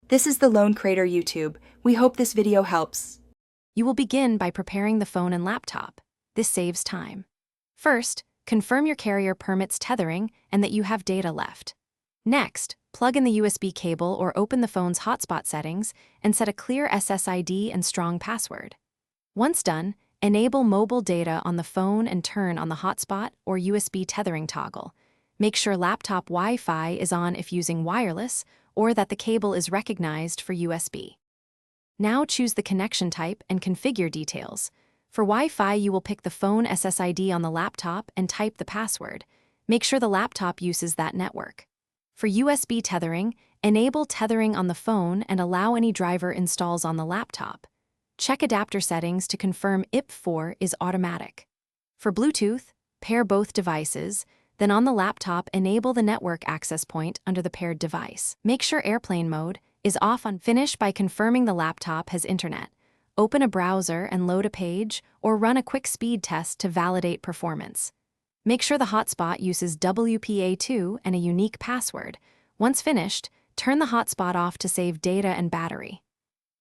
This is the Lone Crater YouTube. We hope this video helps. You will begin by preparing the phone and laptop. This saves time. First, confirm your carrier permits tethering and that you have data left. Next, plug in the USB cable or open the phone's hotspot settings and set a clear SSID and strong password. Once done, enable mobile data on the phone and turn on the hotspot or USB tethering toggle. Make sure laptop Wi-Fi is on if using wireless or that the cable is recognized for USB. Now choose the connection type and configure details. For Wi-Fi, you will pick the phone SSID on the laptop and type the password. Make sure the laptop uses that network. For USB tethering, enable tethering on the phone and allow any driver installs on the laptop. Check adapter settings to confirm IP4 is automatic. For Bluetooth, pair both devices, then on the laptop enable the network access point under the paired device. Make sure airplane mode is off on finish by confirming the laptop has internet. Open a browser and load a page or run a quick speed test to validate performance. Make sure the hotspot uses WPA2 and a unique password. Once finished, turn the hotspot off to save data and battery.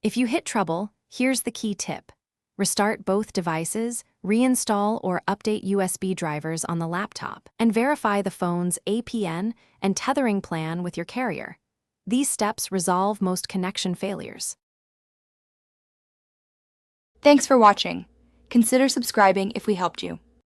If you hit trouble, here's the key tip. Restart both devices, reinstall or update USB drivers on the laptop, and verify the phone's APN and tethering plan with your carrier. These steps resolve most connection failures. Thanks for watching. Consider subscribing if we helped you.